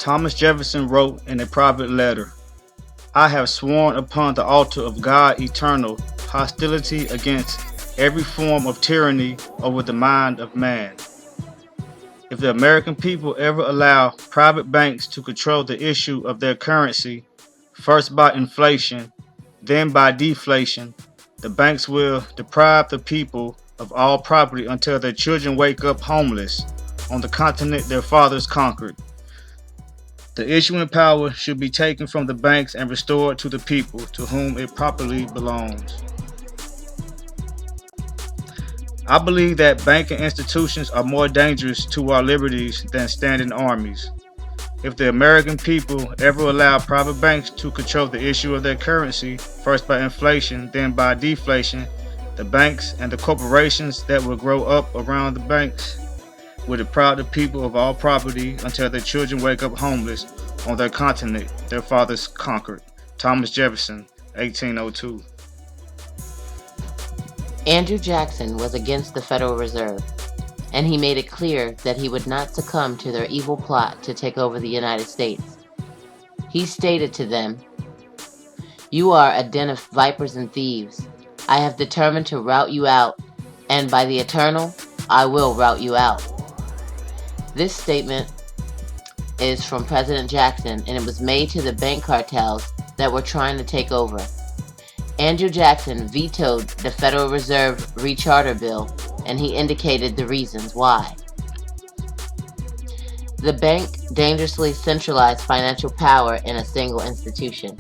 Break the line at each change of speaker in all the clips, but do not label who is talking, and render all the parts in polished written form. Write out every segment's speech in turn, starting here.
Thomas Jefferson wrote in a private letter, I have sworn upon the altar of God eternal hostility against every form of tyranny over the mind of man. If the American people ever allow private banks to control the issue of their currency, first by inflation, then by deflation, the banks will deprive the people of all property until their children wake up homeless on the continent their fathers conquered. The issuing power should be taken from the banks and restored to the people to whom it properly belongs. I believe that banking institutions are more dangerous to our liberties than standing armies. If the American people ever allow private banks to control the issue of their currency, first by inflation, then by deflation, the banks and the corporations that will grow up around the banks will deprive the people of all property until their children wake up homeless on their continent their fathers conquered. Thomas Jefferson, 1802.
Andrew Jackson was against the Federal Reserve, and he made it clear that he would not succumb to their evil plot to take over the United States. He stated to them, "You are a den of vipers and thieves. I have determined to rout you out, and by the Eternal, I will rout you out." This statement is from President Jackson, and it was made to the bank cartels that were trying to take over. Andrew Jackson vetoed the Federal Reserve Recharter Bill, and he indicated the reasons why. The bank dangerously centralized financial power in a single institution.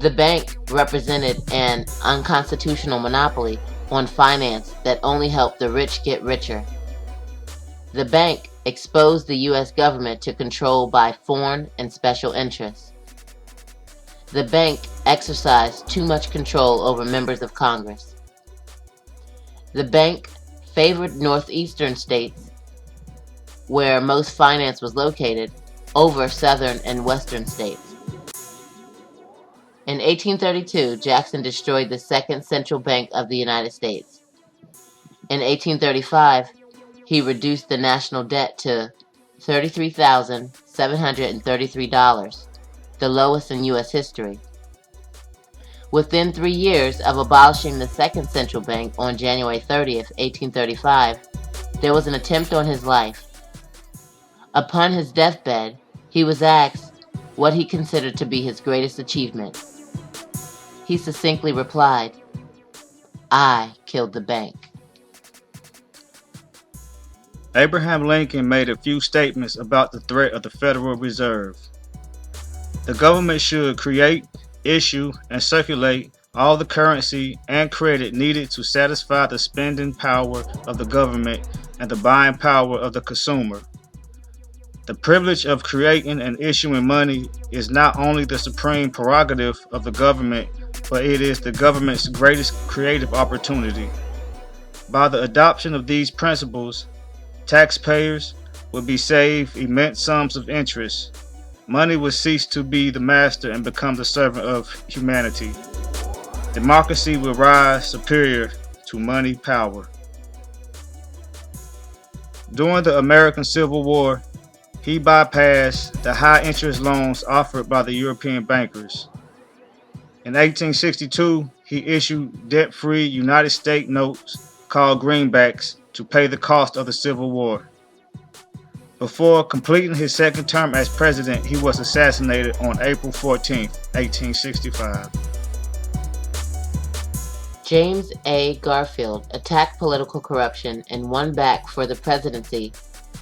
The bank represented an unconstitutional monopoly on finance that only helped the rich get richer. The bank exposed the U.S. government to control by foreign and special interests. The bank exercised too much control over members of Congress. The bank favored northeastern states, where most finance was located, over southern and western states. In 1832, Jackson destroyed the second central bank of the United States. In 1835, he reduced the national debt to $33,733, the lowest in U.S. history. Within 3 years of abolishing the second central bank on January 30th, 1835, there was an attempt on his life. Upon his deathbed, he was asked what he considered to be his greatest achievement. He succinctly replied, "I killed the bank."
Abraham Lincoln made a few statements about the threat of the Federal Reserve. The government should create, issue, and circulate all the currency and credit needed to satisfy the spending power of the government and the buying power of the consumer. The privilege of creating and issuing money is not only the supreme prerogative of the government, but it is the government's greatest creative opportunity. By the adoption of these principles, taxpayers would be saved immense sums of interest. Money would cease to be the master and become the servant of humanity. Democracy will rise superior to money power. During the American Civil War, he bypassed the high interest loans offered by the European bankers. In 1862, he issued debt-free United States notes called greenbacks to pay the cost of the Civil War. Before completing his second term as president, he was assassinated on April 14, 1865.
James A. Garfield attacked political corruption and won back for the presidency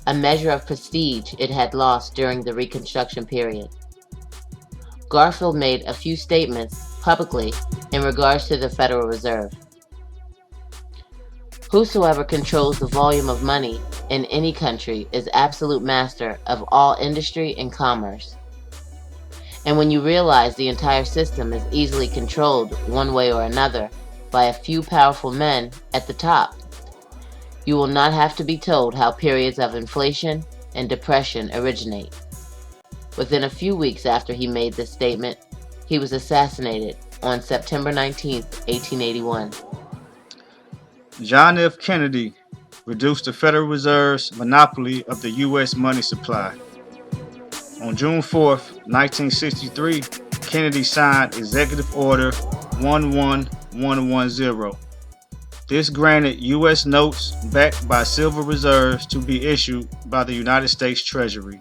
a measure of prestige it had lost during the Reconstruction period. Garfield made a few statements publicly in regards to the Federal Reserve. Whosoever controls the volume of money in any country is absolute master of all industry and commerce. And when you realize the entire system is easily controlled one way or another by a few powerful men at the top, you will not have to be told how periods of inflation and depression originate. Within a few weeks after he made this statement, he was assassinated on September 19, 1881.
John F. Kennedy reduced the Federal Reserve's monopoly of the U.S. money supply. On June 4th, 1963, Kennedy signed Executive Order 11110. This granted U.S. notes backed by silver reserves to be issued by the United States Treasury.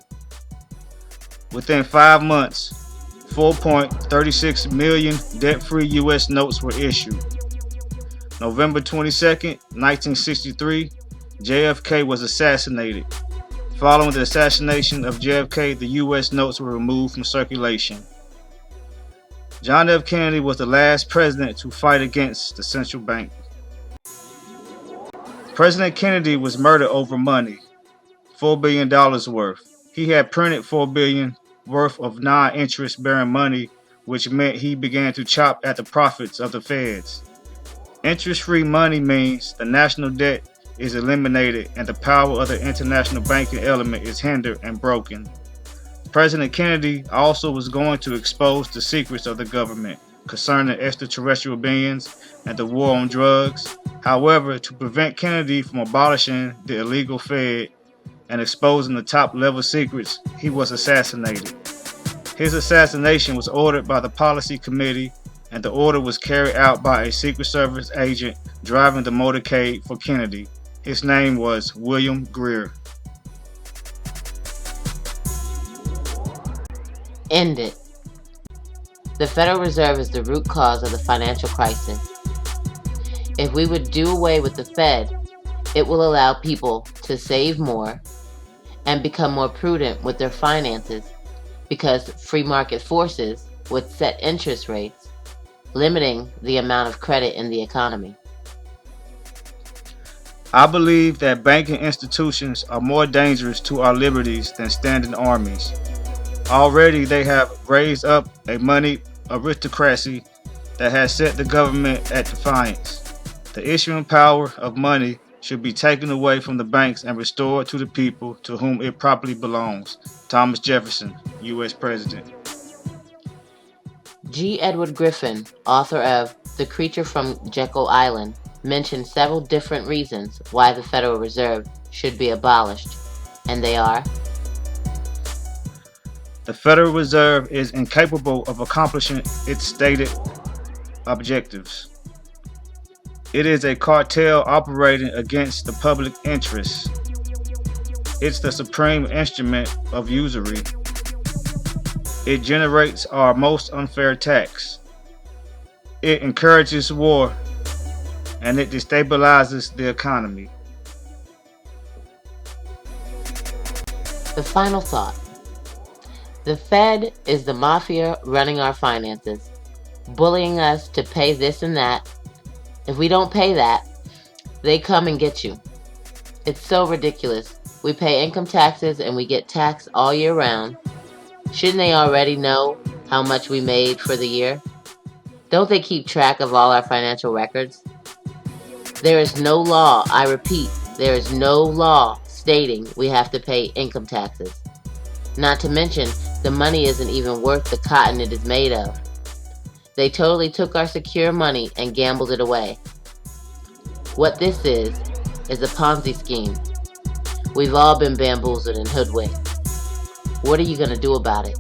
Within 5 months, 4.36 million debt-free U.S. notes were issued. November 22, 1963, JFK was assassinated. Following the assassination of JFK, the U.S. notes were removed from circulation. John F. Kennedy was the last president to fight against the central bank. President Kennedy was murdered over money, $4 billion worth. He had printed $4 billion worth of non-interest bearing money, which meant he began to chop at the profits of the feds. Interest-free money means the national debt is eliminated and the power of the international banking element is hindered and broken. President Kennedy also was going to expose the secrets of the government concerning extraterrestrial beings and the war on drugs. However, to prevent Kennedy from abolishing the illegal Fed and exposing the top-level secrets, he was assassinated. His assassination was ordered by the Policy Committee, and the order was carried out by a Secret Service agent driving the motorcade for Kennedy. His name was William Greer.
End it. The Federal Reserve is the root cause of the financial crisis. If we would do away with the Fed, it will allow people to save more and become more prudent with their finances because free market forces would set interest rates, limiting the amount of credit in the economy.
I believe that banking institutions are more dangerous to our liberties than standing armies. Already they have raised up a money aristocracy that has set the government at defiance. The issuing power of money should be taken away from the banks and restored to the people to whom it properly belongs. Thomas Jefferson, U.S. President.
G. Edward Griffin, author of The Creature from Jekyll Island, mentioned several different reasons why the Federal Reserve should be abolished, and they are:
the Federal Reserve is incapable of accomplishing its stated objectives. It is a cartel operating against the public interest. It's the supreme instrument of usury. It generates our most unfair tax. It encourages war, and it destabilizes the economy.
The final thought. The Fed is the mafia running our finances, bullying us to pay this and that. If we don't pay that, they come and get you. It's so ridiculous. We pay income taxes and we get taxed all year round. Shouldn't they already know how much we made for the year? Don't they keep track of all our financial records? There is no law, I repeat, there is no law stating we have to pay income taxes. Not to mention, the money isn't even worth the cotton it is made of. They totally took our secure money and gambled it away. What this is a Ponzi scheme. We've all been bamboozled and hoodwinked. What are you going to do about it?